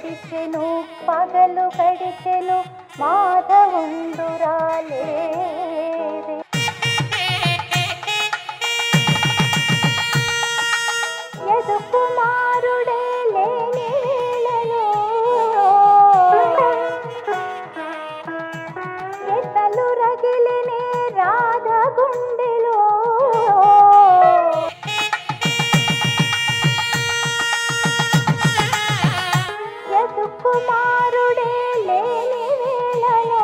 నడిచెను పగలు గడిచెను మాధవుండురాలే కుమారుడే లేని వేళలో ఎతలు రగిలినే రాధ గుండెలో యదు కుమారుడే లేని వేళలో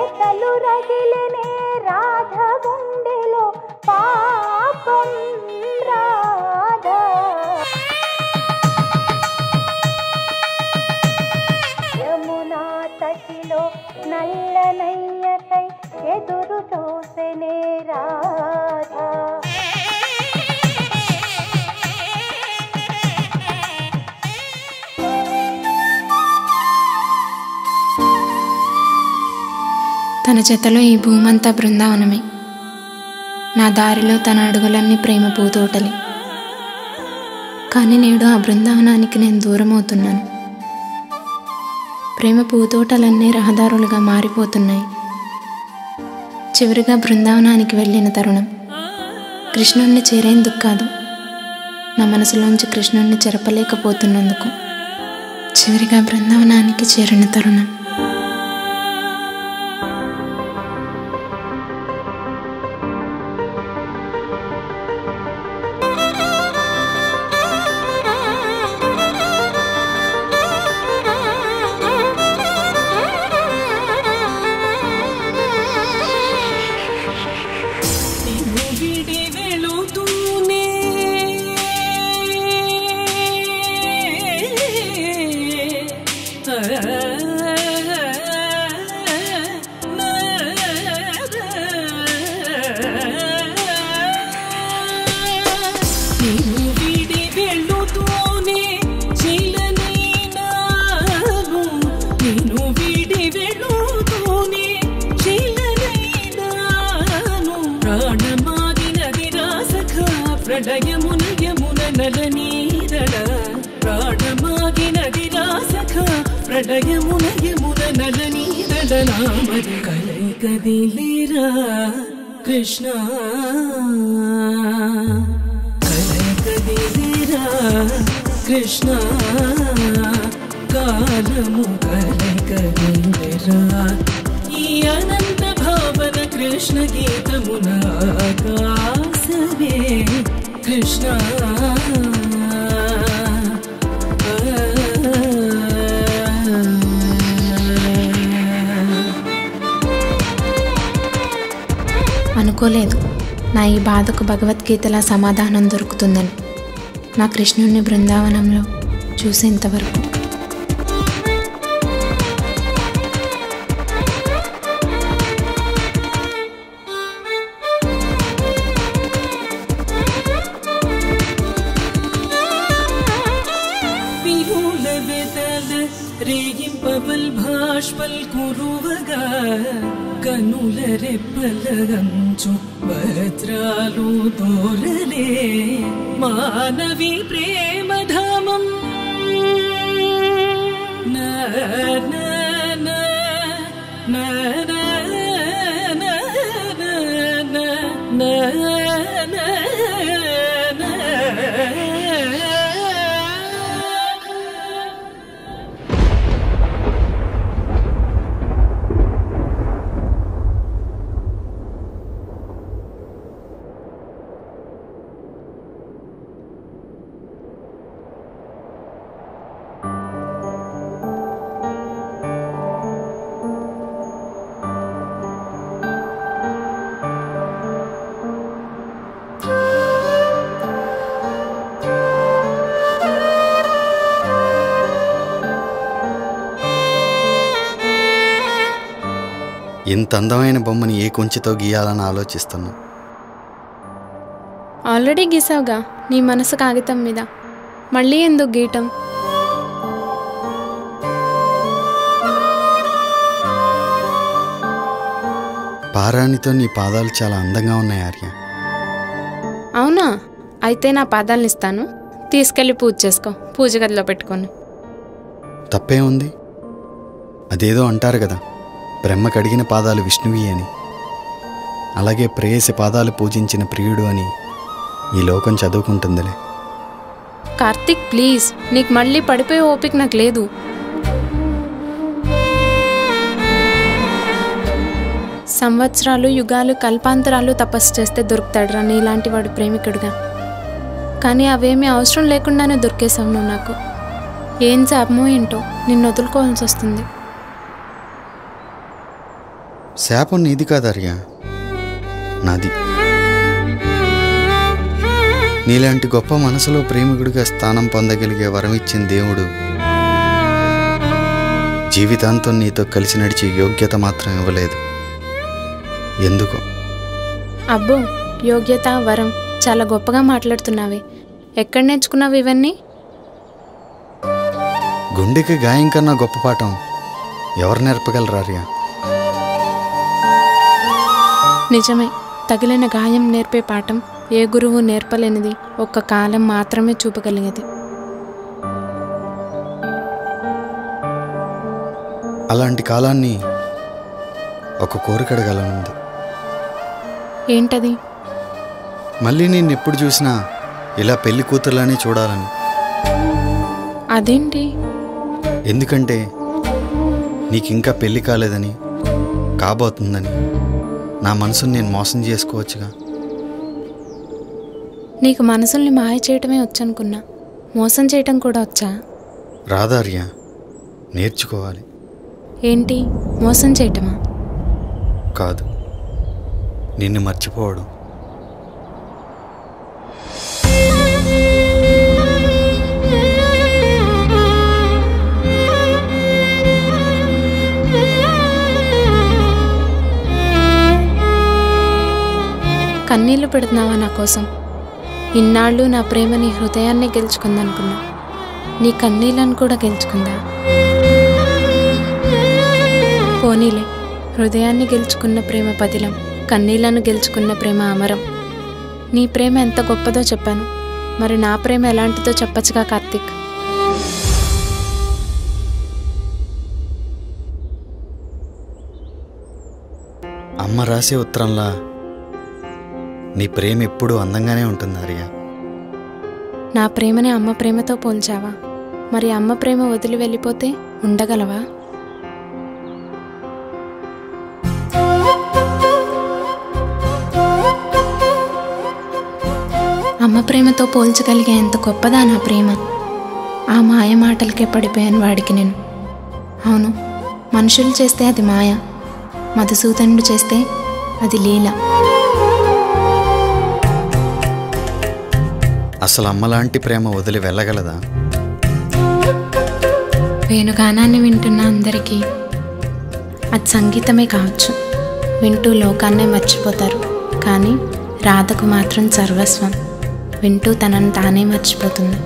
ఎతలు రగిలినే రాధ గుండెలో పాపం రాధా నల్లనయ్యకై ఎదురు చూసెనే రాధా తన చేతలో ఈ భూమంతా బృందావనమే, నా దారిలో తన అడుగులన్నీ ప్రేమ పూతోటలే. కానీ నేడు ఆ బృందావనానికి నేను దూరం అవుతున్నాను. ప్రేమ పూతోటలన్నీ రహదారులుగా మారిపోతున్నాయి. చివరిగా బృందావనానికి వెళ్ళిన తరుణం కృష్ణుణ్ణి చేరేందుకు కాదు, నా మనసులోంచి కృష్ణుణ్ణి చెరపలేకపోతున్నందుకు. చివరిగా బృందావనానికి చేరిన తరుణం. ప్రళయమున యమున నలనీరళ ప్రాణమాగినది రాసఖ ప్రళయమున యమున నలనీరళ నామది కలైకదిలేరా కృష్ణ కలైకదిలేరా కృష్ణ కాలము కలైకదిలేరా ఈ అనంత భావన కృష్ణ గీతమున ఆకాశమే కృష్ణ అనుకోలేదు నా ఈ బాధకు భగవద్గీతలా సమాధానం దొరుకుతుందని. నా కృష్ణుణ్ణి బృందావనంలో చూసేంతవరకు. రేయింపవల్ భాష్పల్ కురువగా కనుల రెప్పలగంచు భద్రాలు తోరలే మానవి ప్రేమధామం ఇంత అందమైన బొమ్మని ఏ కొంచెతో గీయాలని ఆలోచిస్తున్నా. ఆల్రెడీ గీసావుగా నీ మనసు కాగితం మీద, మళ్ళీ ఎందుకు గీయటం? పారాణితో నీ పాదాలు చాలా అందంగా ఉన్నాయి ఆర్య. అవునా? అయితే నా పాదాలను ఇస్తాను, తీసుకెళ్ళి పూజ చేసుకో, పూజ గదిలో పెట్టుకొని. తప్పే ఉంది? అదేదో అంటారు కదా, బ్రహ్మ కడిగిన పాదాలు విష్ణువి అని. అలాగే ప్రేయసి పాదాలు పూజించిన ప్రియుడు అని ఈ లోకం చదువుకుంటుందిలే. కార్తీక్ ప్లీజ్, నీకు మళ్ళీ పడిపోయే ఓపిక నాకు లేదు. సంవత్సరాలు, యుగాలు, కల్పాంతరాలు తపస్సు చేస్తే దొరుకుతాడురా నీలాంటి వాడు ప్రేమికుడుగా. కానీ అవేమీ అవసరం లేకుండానే దొరికేసావు నువ్వు నాకు. ఏం శాపమో ఏంటో, నిన్ను వదులుకోవాల్సి వస్తుంది. శాపం నీది కాదర్యా, నాది. నీలాంటి గొప్ప మనసులో ప్రేమికుడిగా స్థానం పొందగలిగే వరం ఇచ్చిన దేవుడు జీవితాంతం నీతో కలిసి నడిచే యోగ్యత మాత్రం ఇవ్వలేదు. ఎందుకో? అబ్బో, యోగ్యత, వరం చాలా గొప్పగా మాట్లాడుతున్నావే. ఎక్కడ నేర్చుకున్నావు ఇవన్నీ? గుండెకి గాయం కన్నా గొప్ప పాఠం ఎవరు నేర్పగలరార్యా? నిజమే, తగిలిన గాయం నేర్పే పాఠం ఏ గురువు నేర్పలేనిది ఒక్క కాలం మాత్రమే చూపగలిగేది. అలాంటి కాలాన్ని ఒక కోరిక అడగాలనుంది. ఏంటది? మళ్ళీ నేను ఎప్పుడు చూసినా ఇలా పెళ్లి కూతుర్లానే చూడాలని. అదేంటి? ఎందుకంటే నీకింకా పెళ్లి కాలేదని, కాబోతుందని నా మనసుని నేను మోసం చేసుకోవచ్చుగా. నీకు మనసుల్ని మాయ చేయటమే వచ్చనుకున్నా, మోసం చేయటం కూడా వచ్చా? రాదార్యా, నేర్చుకోవాలి. ఏంటి, మోసం చేయటమా? కాదు, నిన్ను మర్చిపోవడం. కన్నీళ్లు పెడుతున్నావా నా కోసం? ఇన్నాళ్ళు నా ప్రేమ నీ హృదయాన్ని గెలుచుకుందనుకున్నా, నీ కన్నీళ్ళను కూడా గెలుచుకుందా? పోనీలే, హృదయాన్ని గెలుచుకున్న ప్రేమ పదిలం, కన్నీళ్లను గెలుచుకున్న ప్రేమ అమరం. నీ ప్రేమ ఎంత గొప్పదో చెప్పాను, మరి నా ప్రేమ ఎలాంటిదో చెప్పచ్చుగా కార్తీక్. అమ్మ రాసే ఉత్తరంలా నీ ప్రేమ ఎప్పుడూ అందంగానే ఉంటుంది ఆర్య. నా ప్రేమని అమ్మ ప్రేమతో పోల్చావా? మరి అమ్మ ప్రేమ వదిలి వెళ్ళిపోతే ఉండగలవా? అమ్మ ప్రేమతో పోల్చగలిగే ఎంత గొప్పదా నా ప్రేమ. ఆ మాయ మాటలకే పడిపోయాను వాడికి నేను. అవును, మనుషులు చేస్తే అది మాయ, మధుసూదనుడు చేస్తే అది లీల. అసలు అమ్మలాంటి ప్రేమ వదిలి వెళ్ళగలదా? వేణుగానాన్ని వింటున్న అందరికీ అది సంగీతమే కావచ్చు, వింటూ లోకాన్నే మర్చిపోతారు. కానీ రాధకు మాత్రం సర్వస్వం, వింటూ తనను తానే మర్చిపోతుంది.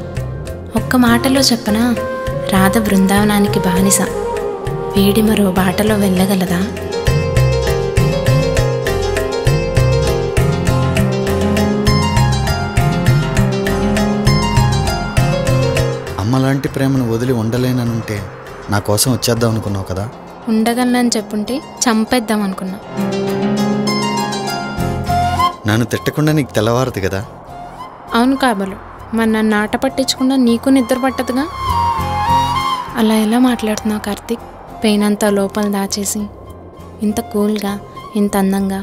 ఒక్క మాటలో చెప్పనా, రాధ బృందావనానికి బానిస, వీడి మరో బాటలో వెళ్ళగలదా? అమ్మలాంటి ప్రేమను వదిలి ఉండలేననుంటే నా కోసం వచ్చేద్దాం అనుకున్నావు కదా. ఉండగలనని చెప్పుంటే చంపేద్దాం అనుకున్నా. నన్ను తిట్టకుండా నీకు తెల్లవారదు కదా. అవును కాబలు, మరి నన్ను ఆట పట్టించకుండా నీకు నిద్ర పట్టదుగా. అలా ఎలా మాట్లాడుతున్నావు కార్తీక్? పెయిన్ అంతా లోపల దాచేసి ఇంత కూల్గా, ఇంత అందంగా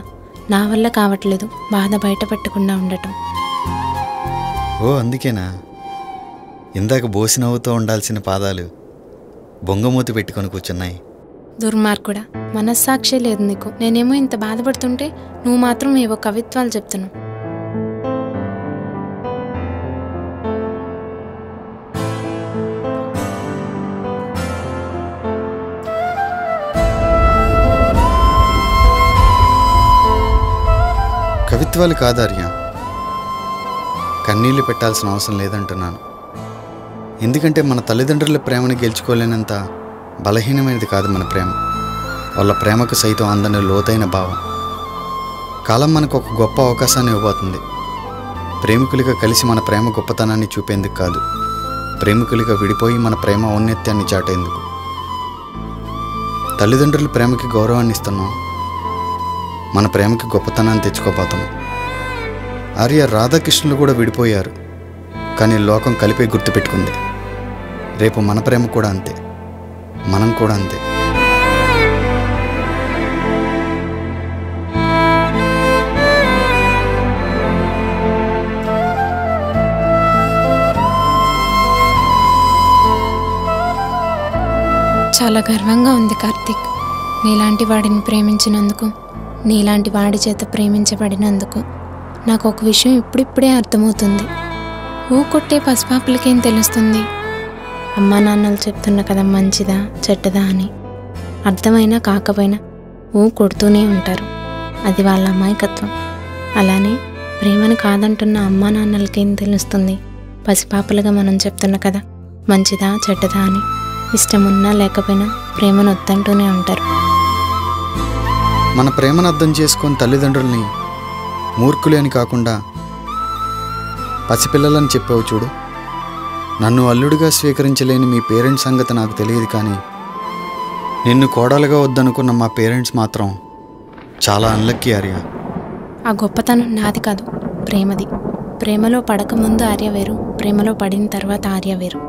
నా వల్ల కావట్లేదు బాధ బయట పెట్టకుండా ఉండటం. ఓ అందుకేనా ఇందాక బోసి నవ్వుతూ ఉండాల్సిన పాదాలు బొంగమూతి పెట్టుకొని కూర్చున్నాయి? దుర్మార్గుడా, మనస్సాక్షి లేదు నీకు. నేనేమో ఇంత బాధపడుతుంటే నువ్వు మాత్రం ఏవో కవిత్వాలు చెప్తున్నావు. కవిత్వాలు కాదార్య, కన్నీళ్లు పెట్టాల్సిన అవసరం లేదంటున్నాను. ఎందుకంటే మన తల్లిదండ్రుల ప్రేమను గెలుచుకోలేనంత బలహీనమైనది కాదు మన ప్రేమ. వాళ్ళ ప్రేమకు సైతం అందని లోతైన భావం. కాలం మనకు ఒక గొప్ప అవకాశాన్ని ఇవ్వబోతుంది. ప్రేమికులుగా కలిసి మన ప్రేమ గొప్పతనాన్ని చూపేందుకు కాదు, ప్రేమికులుగా విడిపోయి మన ప్రేమ ఔన్నత్యాన్ని చాటేందుకు. తల్లిదండ్రుల ప్రేమకి గౌరవాన్ని ఇస్తున్నాం, మన ప్రేమకి గొప్పతనాన్ని తెచ్చుకోపోతున్నాం. ఆర్య రాధాకృష్ణులు కూడా విడిపోయారు, కానీ లోకం కలిపే గుర్తుపెట్టుకుంది. రేపు మన ప్రేమ కూడా అంతే, మనం కూడా అంతే. చాలా గర్వంగా ఉంది కార్తీక్, నీలాంటి వాడిని ప్రేమించినందుకు, నీలాంటి వాడి చేత ప్రేమించబడినందుకు. నాకు ఒక విషయం ఇప్పుడిప్పుడే అర్థమవుతుంది. కొట్టే పసిపాపలకేం తెలుస్తుంది? అమ్మా నాన్నలు చెప్తున్న కదా మంచిదా చెడ్డదా అని. అర్థమైనా కాకపోయినా కొడుతూనే ఉంటారు, అది వాళ్ళ అమాయకత్వం. అలానే ప్రేమను కాదంటున్న అమ్మా నాన్నలకేం తెలుస్తుంది? పసిపాపలుగా మనం చెప్తున్న కదా మంచిదా చెడ్డదా అని. ఇష్టమున్నా లేకపోయినా ప్రేమను వద్దంటూనే ఉంటారు. మన ప్రేమను అర్థం చేసుకొని తల్లిదండ్రుల్ని మూర్ఖులే అని కాకుండా పసిపిల్లలని చెప్పావు చూడు. నన్ను అల్లుడిగా స్వీకరించలేని మీ పేరెంట్స్ సంగతి నాకు తెలియదు, కానీ నిన్ను కోడలుగా వద్దనుకున్న మా పేరెంట్స్ మాత్రం చాలా అన్లక్కీ ఆర్య. ఆ గొప్పతనం నాది కాదు, ప్రేమది. ప్రేమలో పడకముందు ఆర్య వేరు, ప్రేమలో పడిన తర్వాత ఆర్య వేరు.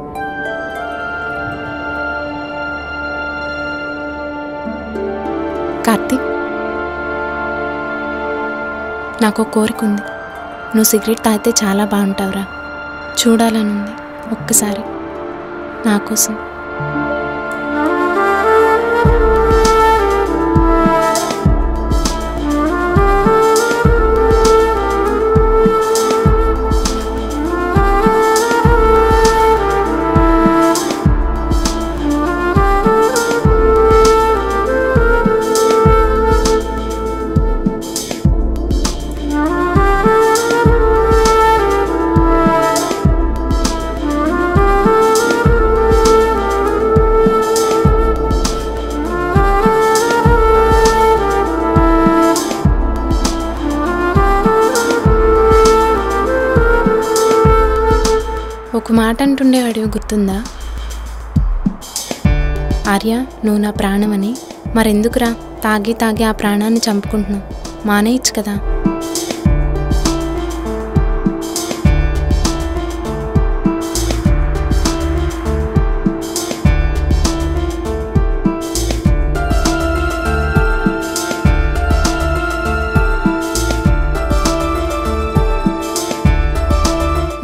కార్తీక్, నాకు కోరిక ఉంది. నువ్వు సిగరెట్ తాగితే చాలా బాగుంటావురా, చూడాలనుంది ఒక్కసారి నా కోసం. ఒక మాట అంటుండేవాడివి గుర్తుందా? ఆర్య, నువ్వు నా ప్రాణమని. మరెందుకురా తాగి తాగి ఆ ప్రాణాన్ని చంపుకుంటున్నావు? మానేయచ్చు కదా.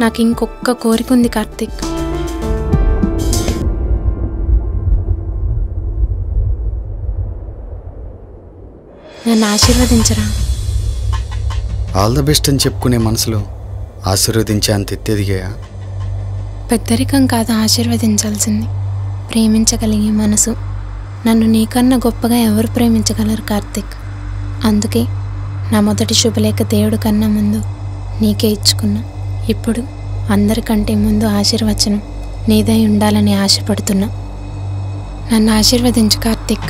నాకు ఇంకొక కోరిక ఉంది కార్తీక్. నన్ను ఆశీర్వదించరా. ఆల్ ద బెస్ట్ అని చెప్పుకునే మనసులో ఆశీర్వదించే అంత ఎత్తెదిగాయా? పెద్దరికం కాదు ఆశీర్వదించాల్సింది, ప్రేమించగలిగే మనసు. నన్ను నీకన్నా గొప్పగా ఎవరు ప్రేమించగలరు కార్తీక్? అందుకే నా మొదటి శుభలేఖ దేవుడి కన్నా ముందు నీకే ఇచ్చుకున్నా. ఇప్పుడు అందరికంటే ముందు ఆశీర్వచనం నీదై ఉండాలని ఆశపడుతున్నా. నన్ను ఆశీర్వదించు కార్తీక్.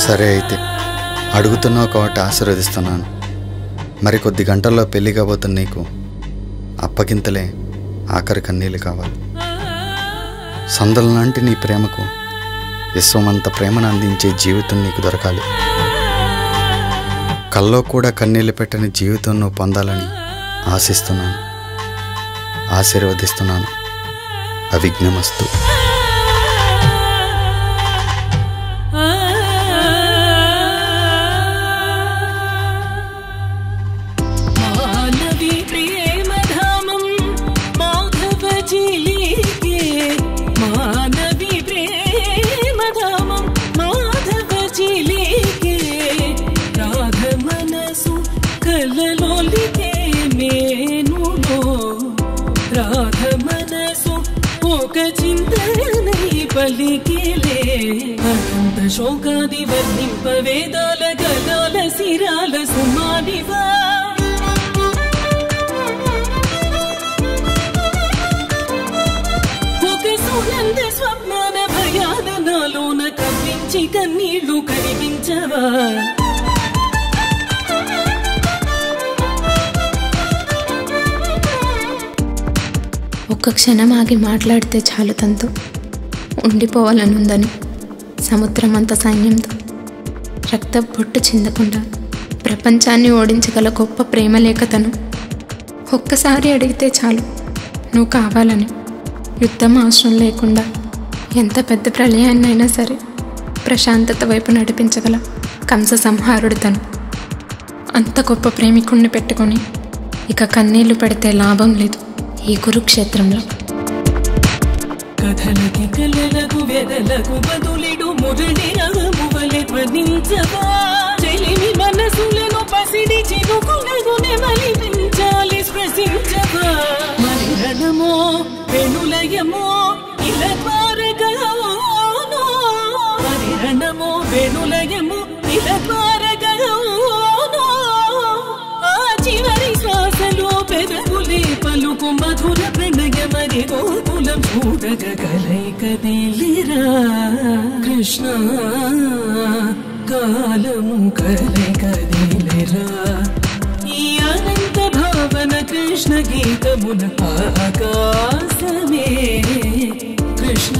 సరే అయితే, అడుగుతున్నావు కాబట్టి ఆశీర్వదిస్తున్నాను. మరి కొద్ది గంటల్లో పెళ్లి కాబోతున్న నీకు అప్పగింతలే ఆఖరి కన్నీళ్ళు కావాలి. సందల లాంటి నీ ప్రేమకు విశ్వమంత ప్రేమను అందించే జీవితం నీకు దొరకాలి. కల్లో కూడా కన్నీళ్ళు పెట్టని జీవితం నువ్వు పొందాలని ఆశిస్తున్నాను, ఆశీర్వదిస్తున్నాను. అవిఘ్నమస్తు. అనంత శోకాది వర్ణింప వేదాల గదాల శిరాల సుమానివా. ఒక సునంద స్వప్నాన భయాల నాలోన కవ్వించి కన్నీళ్లు కరిగించవా. ఒక్క క్షణం ఆగి మాట్లాడితే చాలు తనతో ఉండిపోవాలనుందని సముద్రం అంత సైన్యంతో రక్త బొట్టు చిందకుండా ప్రపంచాన్ని ఓడించగల గొప్ప ప్రేమలేఖ తను. ఒక్కసారి అడిగితే చాలు నువ్వు కావాలని, యుద్ధం అవసరం లేకుండా ఎంత పెద్ద ప్రళయాన్నైనా సరే ప్రశాంతత వైపు నడిపించగల కంస సంహారుడు తను. అంత గొప్ప ప్రేమికుణ్ణి పెట్టుకొని ఇక కన్నీళ్లు పడితే లాభం లేదు ఈ కురుక్షేత్రంలో. కథలకి కలలకు వెదలకు బదులిడు మురళి రామువలె ధ్వనించవా, చెలిమి మనసులను పసిడి చినుకులను నెమలి పెంచాలి స్పృశించవా. మరణమో వెనులయమో ఇలా ద్వారగమో, మరణమో వెనులయమో ఇలా ద్వారగమో. ఆ చివరి శ్వాసలో పెదవులే పలుకు మధుర ప్రణయమరి గోకులం చూడగ కలైకదిలిరా కృష్ణ, కాలము కలైకదిలిరా. ఈ అనంత భావన కృష్ణ గీతమున ఆకాశమే కృష్ణ.